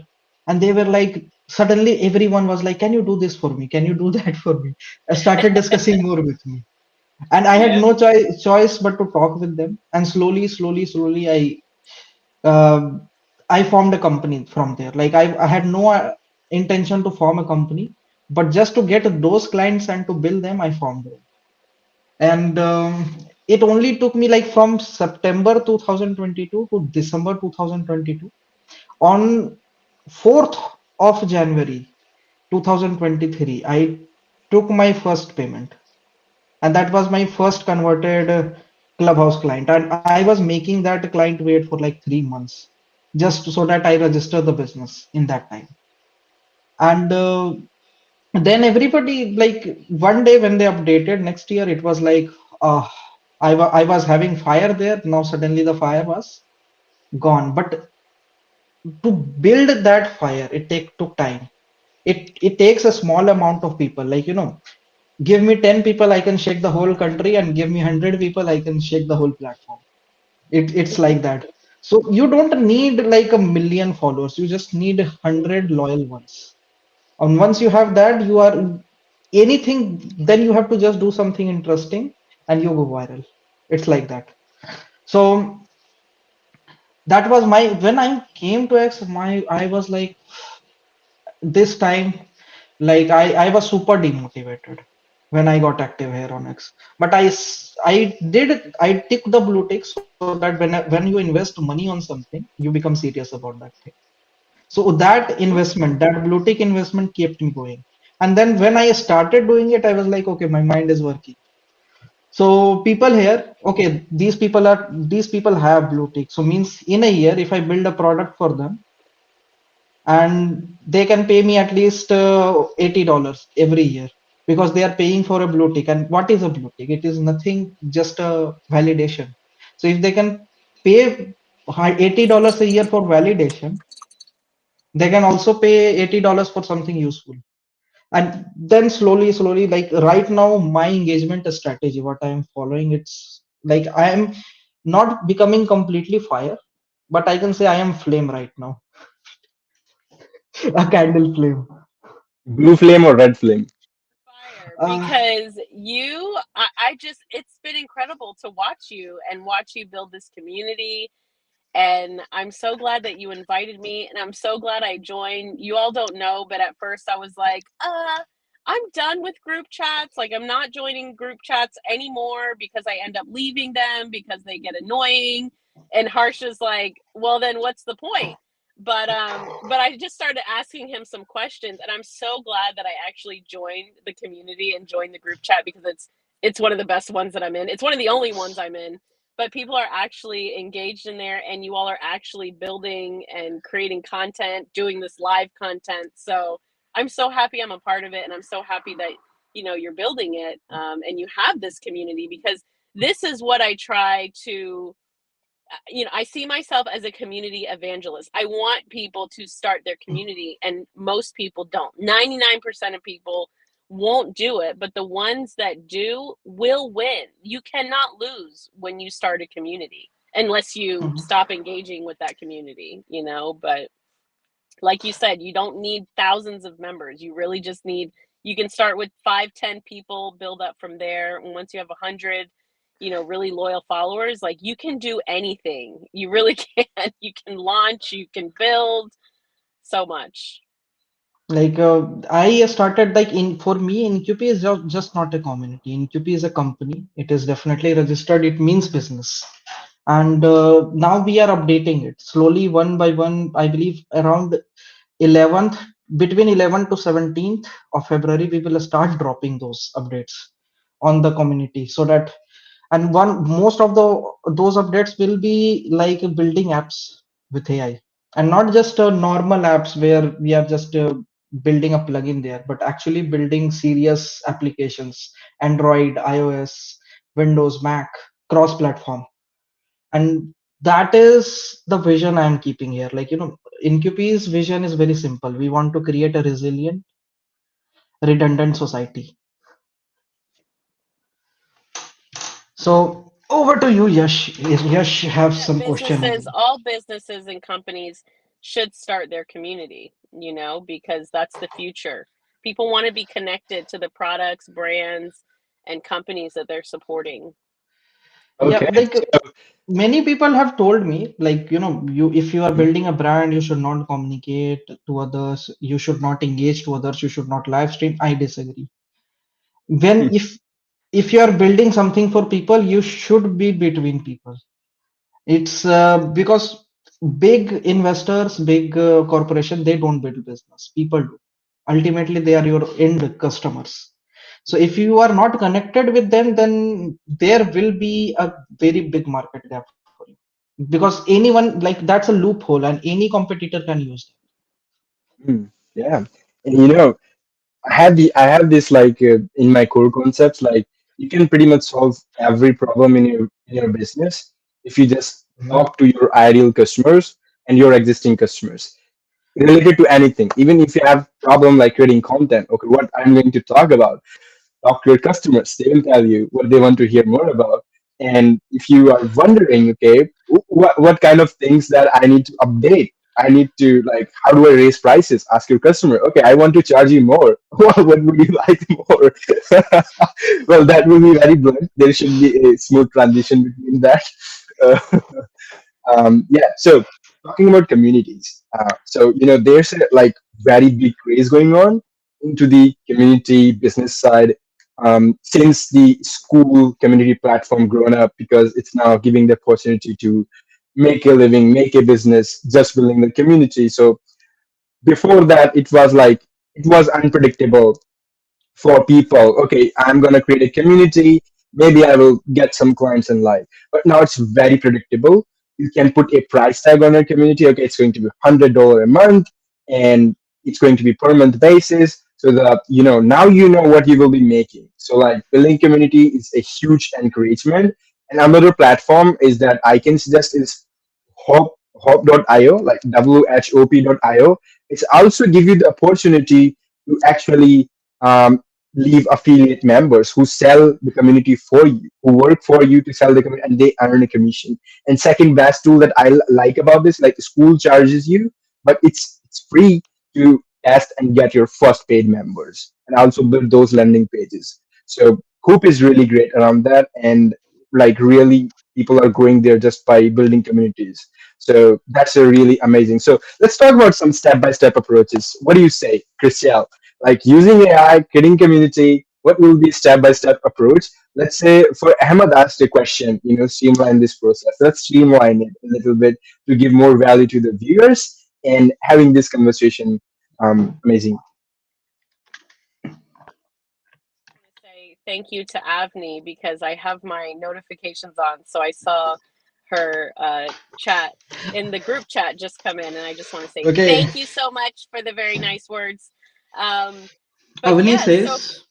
Speaker 1: and they were like, suddenly everyone was like, "Can you do this for me? Can you do that for me?" I started discussing more with me, and I had
Speaker 3: Yeah.
Speaker 1: no choice but to talk with them. And slowly, um, I formed a company from there. Like I had no intention to form a company, but just to get those clients and to build them, I formed one. And it only took me like from September 2022 to December 2022. On 4th of January 2023, I took my first payment, and that was my first converted Clubhouse client, and I was making that client wait for like 3 months just so that I register the business in that time. And then everybody, like one day when they updated next year, it was like, uh, I was having fire there. Now suddenly the fire was gone. But to build that fire, took time. It takes a small amount of people. Like, give me 10 people, I can shake the whole country, and give me 100 people, I can shake the whole platform. It's like that. So you don't need like a million followers. You just need 100 loyal ones. And once you have that, you are anything, then you have to just do something interesting and you go viral. It's like that. So that was my, when I came to X, I was like, this time, like I was super demotivated when I got active here on X. But I tick the blue tick so that when you invest money on something, you become serious about that thing. So that
Speaker 3: Mhm.
Speaker 1: investment, that blue tick investment kept me going. And then when I started doing it, I was like, okay, my mind is working. So people here, okay, these people have blue tick. So means in a year, if I build a product for them, and they can pay me at least $80 every year, because they are paying for a blue tick. And what is a blue tick? It is nothing, just a validation. So if they can pay $80 a year for validation, they can also pay $80 for something useful. And then slowly, like right now, my engagement strategy, what I am following, it's like I am not becoming completely fire, but I can say I am flame right now. A candle flame.
Speaker 2: Blue flame or red flame?
Speaker 3: Fire,
Speaker 1: uh,
Speaker 3: because I just, it's been incredible to watch you and watch you build this community. And I'm so glad that you invited me, and I'm so glad I joined. You all don't know, but at first I was like, I'm done with group chats. Like, I'm not joining group chats anymore because I end up leaving them because they get annoying. And Harsh is like, well, then what's the point? But I just started asking him some questions, and I'm so glad that I actually joined the community and joined the group chat, because it's one of the best ones that I'm in. It's one of the only ones I'm in, but people are actually engaged in there, and you all are actually building and creating content, doing this live content. So I'm so happy I'm a part of it, and I'm so happy that you're building it, and you have this community, because this is what I try to, I see myself as a community evangelist. I want people to start their community, and most people don't. 99% of people won't do it, but the ones that do will win. You cannot lose when you start a community unless you stop engaging with that community. But like you said, you don't need thousands of members. You really just need, you can start with 5, 10 people, build up from there. And once you have 100, really loyal followers, like, you can do anything. You really can. You can launch, you can build so much.
Speaker 1: like I started, like, in for me, InQP is just not a community. InQP is a company. It is definitely registered. It means business. And now we are updating it slowly, one by one. I believe around 11th, between 11th to 17th of February, we will start dropping those updates on the community, so that, and one most of those updates will be like building apps with AI, and not just normal apps where we are just building a plugin there, but actually building serious applications, Android, iOS, Windows, Mac, cross platform. And that is the vision I am keeping here. Like, InQP's vision is very simple. We want to create a resilient, redundant society. So over to you, Yash. Yash
Speaker 3: I think
Speaker 1: have
Speaker 3: that
Speaker 1: some question again.
Speaker 3: all businesses and companies should start their community, because that's the future. People want to be connected to the products, brands, and companies that they're supporting.
Speaker 1: Yeah,
Speaker 2: Okay.
Speaker 1: like many people have told me, like, you, if you are
Speaker 2: Mhm.
Speaker 1: building a brand, you should not communicate to others, you should not engage to others, you should not live stream. I disagree. When if you are building something for people, you should be between people. It's because big investors, big corporation, they don't build business. People do. Ultimately, they are your end customers. So if you are not connected with them, then there will be a very big market gap for you, because anyone, like, that's a loophole and any competitor can use
Speaker 2: Hmm, yeah. And you know, I have this like in my core concepts, like you can pretty much solve every problem in your business if you just talk to your ideal customers and your existing customers related to anything. Even if you have problem like creating content, okay, what I'm going to talk about, talk to your customers. They will tell you what they want to hear more about. And if you are wondering, okay, what kind of things that I need to update, I need to like, how do I raise prices? Ask your customer. Okay, I want to charge you more. What would you like more? Well, that will be very blunt. There should be a smooth transition between that. Uh, yeah, so talking about communities, so you know there's a like very big craze going on into the community business side since the school community platform grown up, because it's now giving the opportunity to make a living, make a business just building the community. So before that it was like, it was unpredictable for people. Okay, I'm going to create a community. Maybe I will get some clients in life. But now it's very predictable. You can put a price tag on your community. Okay, it's going to be $100 a month, and it's going to be per month basis. So that you know now you know what you will be making. So like building community is a huge encouragement. And another platform is that I can suggest is Hop.io, like WHOP.io. It's also give you the opportunity to actually um, leave affiliate members who sell the community for you, who work for you to sell the community, and they earn a commission. And second best tool that I like about this, like the school charges you, but it's free to test and get your first paid members, and also build those landing pages. So Coop is really great around that, and like really people are growing there just by building communities. So that's a really amazing. So let's talk about some step-by-step approaches. What do you say, Christel? Like using AI, creating community, what will be step-by-step approach? Let's say for Ahmed asked a question, you know, streamline this process. Let's streamline it a little bit to give more value to the viewers and having this conversation. Amazing.
Speaker 3: Say thank you to Avni because I have my notifications on. So I saw her chat in the group chat just come in, and I just want to say
Speaker 1: you. Okay.
Speaker 3: thank you so much for the very nice words. Um, but
Speaker 1: Avani
Speaker 3: yes, so
Speaker 1: says,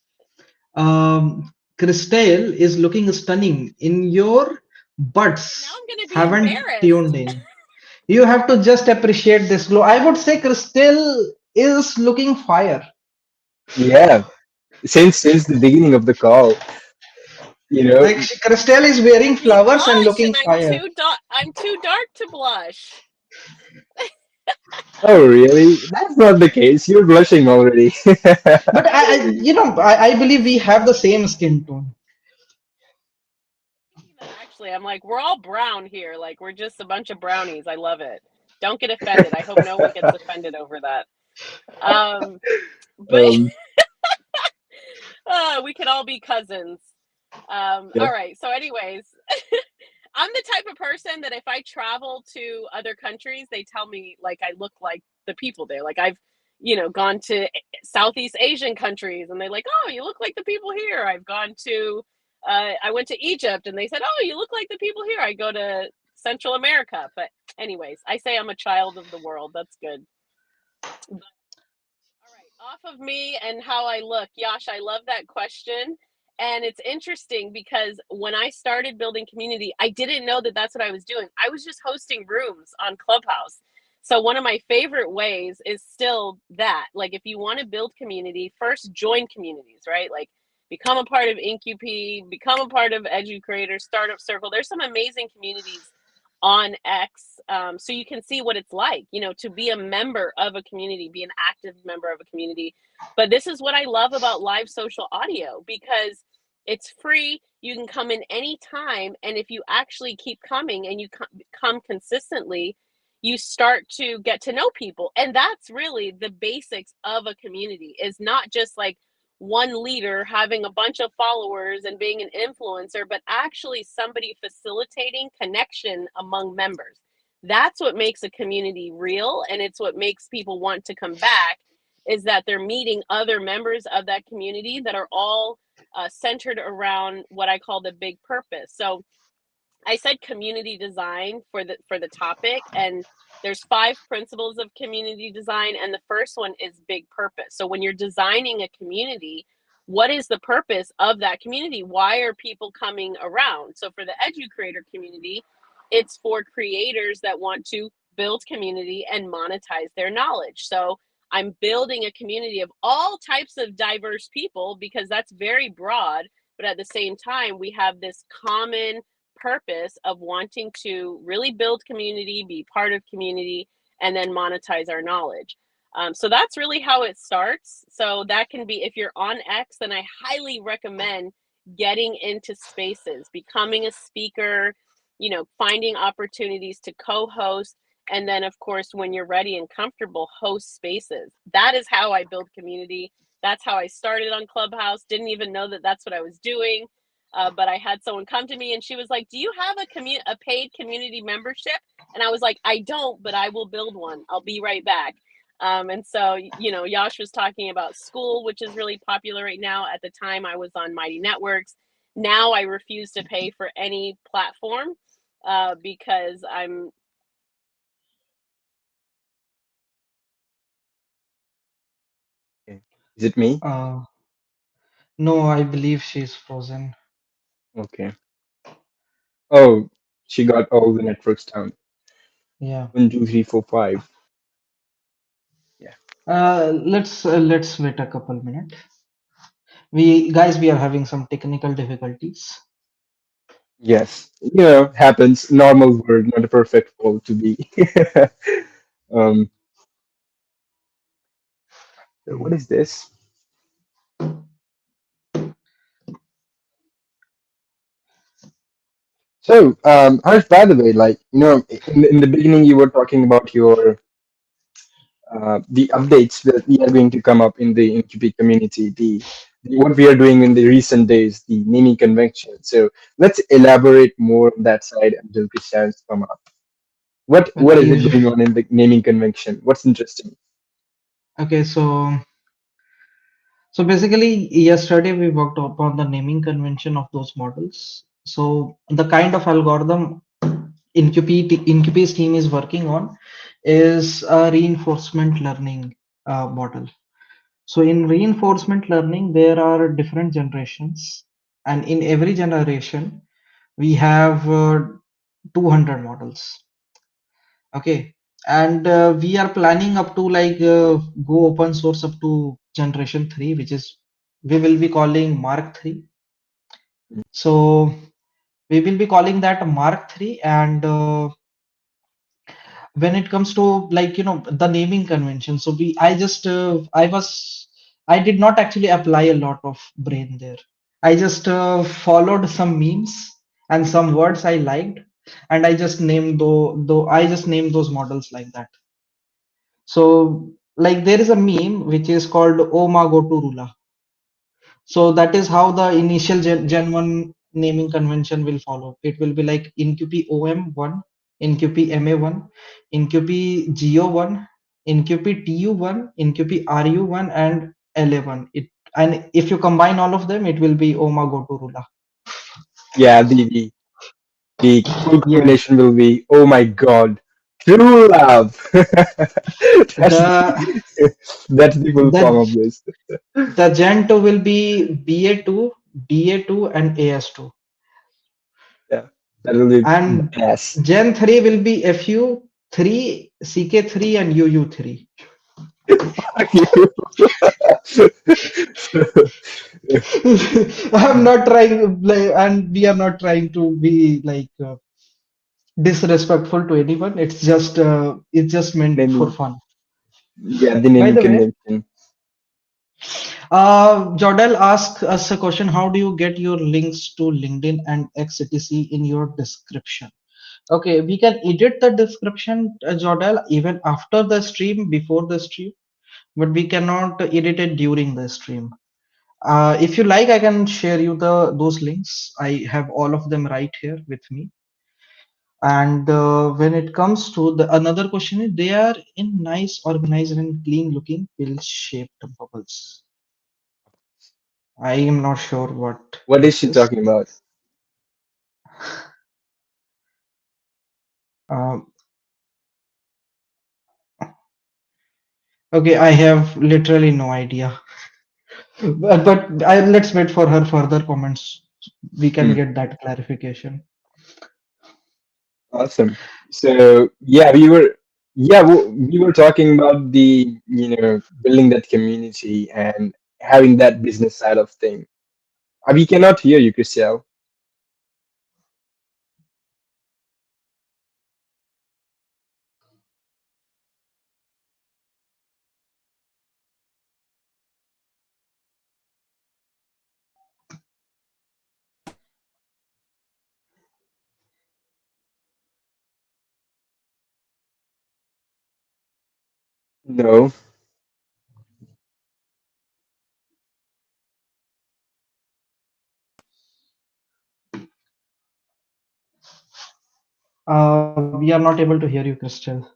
Speaker 1: Christelle is looking stunning in your
Speaker 3: now
Speaker 1: buds
Speaker 3: I'm going to be
Speaker 1: haven't tuned
Speaker 3: embarrassed.
Speaker 1: in. You have to just appreciate this glow. I would say Christelle is looking fire.
Speaker 2: Yeah. Since the beginning of the call, you know.
Speaker 1: Like Christelle is wearing
Speaker 3: Made me
Speaker 1: flowers and
Speaker 3: blush,
Speaker 1: looking
Speaker 3: and
Speaker 1: fire.
Speaker 3: I'm too dark to blush.
Speaker 2: Oh, really? That's not the case. You're blushing already.
Speaker 1: But I believe we have the same skin tone.
Speaker 3: Thinking that actually, I'm like, we're all brown here. Like, we're just a bunch of brownies. I love it. Don't get offended. I hope no one gets offended over that. Um, but
Speaker 2: um,
Speaker 3: we can all be cousins. All
Speaker 2: yep.
Speaker 3: right. So, anyways, I'm the type of person that if I travel to other countries, they tell me like I look like the people there. Like I've, gone to Southeast Asian countries, and they're like, "Oh, you look like the people here." I've gone to, I went to Egypt, and they said, "Oh, you look like the people here." I go to Central America, but anyways, I say I'm a child of the world. That's good. But, all right, off of me and how I look, Yash. I love that question. And it's interesting because when I started building community, I didn't know that that's what I was doing. I was just hosting rooms on Clubhouse. So, one of my favorite ways is still that. Like, if you want to build community, first join communities, right? Like, become a part of InQP, become a part of EduCreator, Startup Circle. There's some amazing communities on X, so you can see what it's like, to be a member of a community, be an active member of a community. But this is what I love about live social audio because it's free. You can come in anytime. And if you actually keep coming and you come consistently, you start to get to know people. And that's really the basics of a community, is not just like one leader having a bunch of followers and being an influencer, but actually somebody facilitating connection among members. That's what makes a community real, and it's what makes people want to come back. is that they're meeting other members of that community that are all centered around what I call the big purpose. So I said community design for the topic, and there's 5 principles of community design, and the first one is big purpose. So when you're designing a community, what is the purpose of that community? Why are people coming around? So for the edu creator community, it's for creators that want to build community and monetize their knowledge. So I'm building a community of all types of diverse people because that's very broad, but at the same time we have this common purpose of wanting to really build community, be part of community, and then monetize our knowledge. So that's really how it starts. So that can be, if you're on X, then I highly recommend getting into spaces, becoming a speaker, finding opportunities to co-host. And then, of course, when you're ready and comfortable, host spaces. That is how I build community. That's how I started on Clubhouse. Didn't even know that that's what I was doing. But I had someone come to me and she was like, "Do you have a paid community membership?" And I was like, "I don't, but I will build one. I'll be right back." And so, Yash was talking about school, which is really popular right now. At the time, I was on Mighty Networks. Now I refuse to pay for any platform because I'm.
Speaker 2: Okay. Is it me?
Speaker 1: Uh, no, I believe she's frozen.
Speaker 2: Okay. Oh, she got all the networks down.
Speaker 1: Yeah.
Speaker 2: 1, 2, 3, 4, 5. Yeah.
Speaker 1: Let's wait a couple minutes. We are having some technical difficulties.
Speaker 2: Yes. Happens. Normal word, not a perfect word to be. um, what
Speaker 1: Mhm.
Speaker 2: is this? So, Harsh, by the way, like, in the beginning, you were talking about the updates that we are going to come up in the NQP community, what we are doing in the recent days, the naming convention. So let's elaborate more on that side until Christians come up. What is it
Speaker 1: Okay.
Speaker 2: going on in the naming convention? What's interesting?
Speaker 1: Okay. So basically, yesterday we worked upon the naming convention of those models. So the kind of algorithm INCUPE's team is working on is a reinforcement learning model. So in reinforcement learning, there are different generations, and in every generation, we have 200 models. Okay, and we are planning up to go open source up to generation 3, which is we will be calling Mark 3. So we will be calling that Mark 3, and when it comes to the naming convention, so we I just I did not actually apply a lot of brain there. I just followed some memes and some words I liked, and I just named though I just named those models like that. So like there is a meme which is called Oma Go to Rula. So that is how the initial Gen 1 naming convention will follow. It will be like INQP OM1, INQP MA1, INQP GO1, INQP TU1, INQP RU1, and LA1. And if you combine all of them, it will be Oma Gotorula.
Speaker 2: Yeah, the full
Speaker 1: Yeah.
Speaker 2: combination will be, oh my God, true love. that's
Speaker 1: The
Speaker 2: that's the full form
Speaker 1: the
Speaker 2: of this.
Speaker 1: the Gen 2 will be BA2, DA2, and AS2.
Speaker 2: Yeah, that will be
Speaker 1: And
Speaker 2: best.
Speaker 1: Gen 3 will be FU3, CK3, and UU3.
Speaker 2: Fuck you.
Speaker 1: I'm not trying, and we are not trying to be disrespectful to anyone. It's just meant for
Speaker 2: naming,
Speaker 1: fun.
Speaker 2: yeah, the
Speaker 1: By
Speaker 2: naming
Speaker 1: the way,
Speaker 2: convention.
Speaker 1: Jodel asked us a question: how do you get your links to LinkedIn and XCTC in your description? Okay, we can edit the description, Jodel, even after the stream, before the stream, but we cannot edit it during the stream. If you like, I can share you those links. I have all of them right here with me. And when it comes to the another question, is they are in nice, organized, and clean-looking pill-shaped bubbles. I am not sure what
Speaker 2: What is
Speaker 1: this
Speaker 2: she
Speaker 1: is.
Speaker 2: talking about?
Speaker 1: Um, okay, I have literally no idea. But let's wait for her further comments. We can
Speaker 2: Hmm,
Speaker 1: get that clarification.
Speaker 2: awesome. So yeah, we were talking about the building that community and having that business side of thing. We cannot hear you, Chriselle. No.
Speaker 1: We are not able to hear you, Crystal.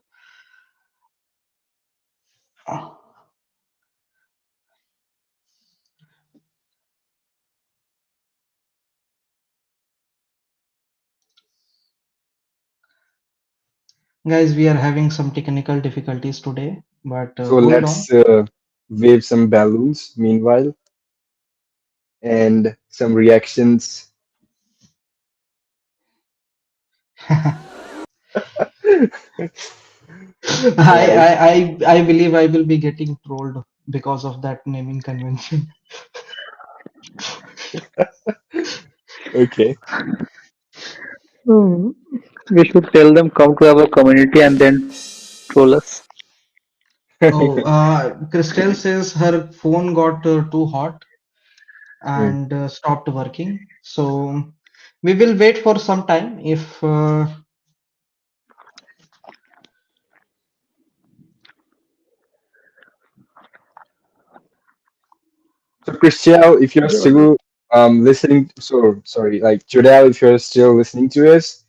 Speaker 1: Guys, we are having some technical difficulties today, but
Speaker 2: So
Speaker 1: hold on.
Speaker 2: let's wave some balloons meanwhile and some reactions.
Speaker 1: I,
Speaker 2: Right.
Speaker 1: I I believe I will be getting trolled because of that naming convention.
Speaker 2: Okay.
Speaker 4: Hmm. We should tell them come to our community and then troll us.
Speaker 1: Oh, Christelle says her phone got too hot
Speaker 2: Hmm.
Speaker 1: and stopped working. So we will wait for some time. If
Speaker 2: So Chriselle, if you're
Speaker 4: Jordan.
Speaker 2: still listening, so sorry, like Jodel, if you're still listening to us,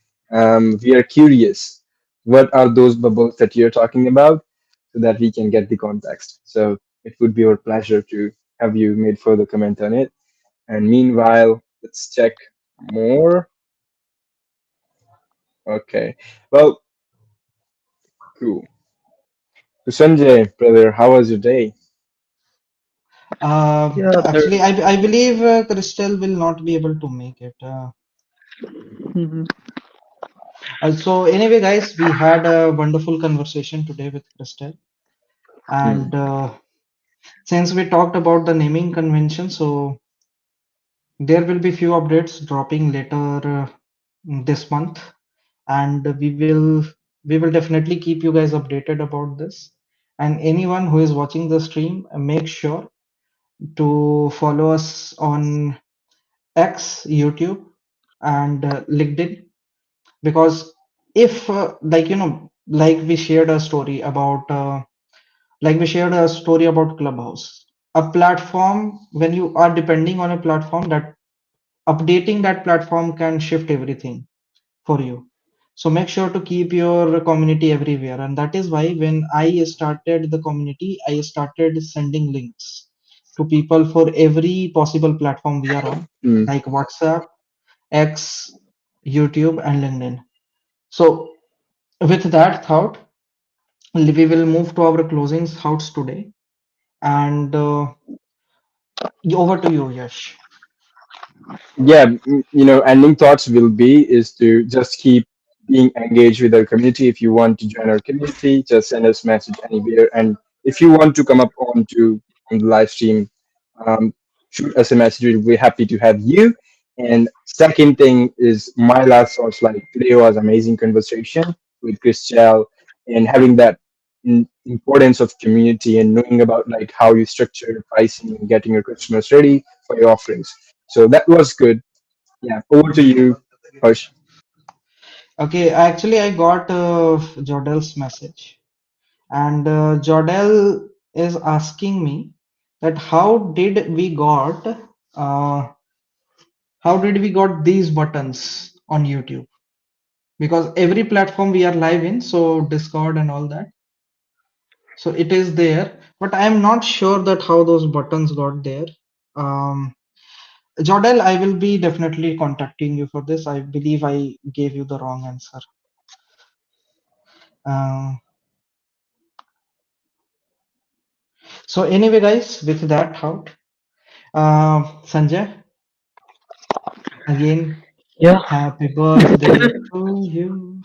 Speaker 2: we are curious. What are those bubbles that you're talking about, so that we can get the context? So it would be our pleasure to have you made further comment on it. And meanwhile, let's check more. Okay. Well, cool. So Sanjay, brother, how was your day?
Speaker 4: Yeah, there.
Speaker 1: actually, I believe Christelle will not be able to make it.
Speaker 4: Mhm.
Speaker 1: So anyway, guys, we had a wonderful conversation today with Christelle,
Speaker 2: Hmm.
Speaker 1: and since we talked about the naming convention, so there will be few updates dropping later this month, and we will definitely keep you guys updated about this. And anyone who is watching the stream, make sure to follow us on X, YouTube, and LinkedIn, because if like we shared a story about Clubhouse, a platform, when you are depending on a platform, that updating that platform can shift everything for you. So make sure to keep your community everywhere. And that is why when I started the community, I started sending links to people for every possible platform we are on,
Speaker 2: Hmm.
Speaker 1: like WhatsApp, X, YouTube, and LinkedIn. So with that thought, we will move to our closing thoughts today. And over to you, Yash.
Speaker 2: Yeah, ending thoughts will be is to just keep being engaged with our community. If you want to join our community, just send us message anywhere. And if you want to come up on the live stream, um, shoot us a message. We'll be happy to have you. And second thing is my last thoughts. Like today was amazing conversation with Christel and having that importance of community and knowing about like how you structure your pricing and getting your customers ready for your offerings. So that was good. Yeah, over to you, Harsh.
Speaker 1: Okay, actually, I got Jodel's message, and Jodel is asking me that uh, how did we got these buttons on YouTube? because every platform we are live in, so Discord and all that. So it is there, but I am not sure that how those buttons got there. Um, Jodel, I will be definitely contacting you for this. I believe I gave you the wrong answer. Um, so anyway, guys, with that out, Sanjay, again,
Speaker 4: Yeah.
Speaker 1: happy birthday to you.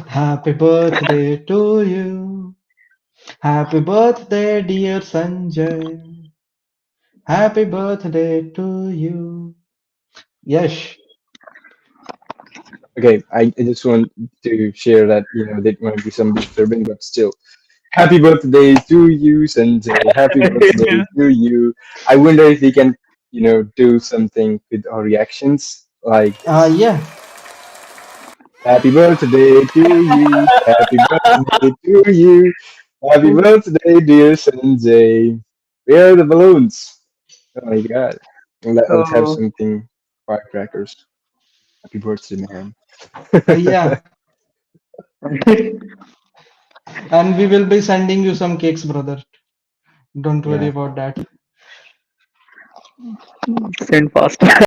Speaker 1: Happy birthday to you. Happy birthday, dear Sanjay. Happy birthday to you. Yes.
Speaker 2: Okay, I just want to share that that might be some disturbing, but still, happy birthday to you, Sanjay. Happy birthday to you. I wonder if we can do something with our reactions, like this.
Speaker 1: Yeah.
Speaker 2: Happy birthday to you. Happy birthday to you. Happy birthday, dear Sanjay. Where are the balloons? Oh my god. Let's have
Speaker 4: Oh.
Speaker 2: something firecrackers. Happy birthday, man.
Speaker 1: Yeah. And we will be sending you some cakes, brother. Don't worry
Speaker 2: Yeah.
Speaker 1: about that.
Speaker 4: Send fast.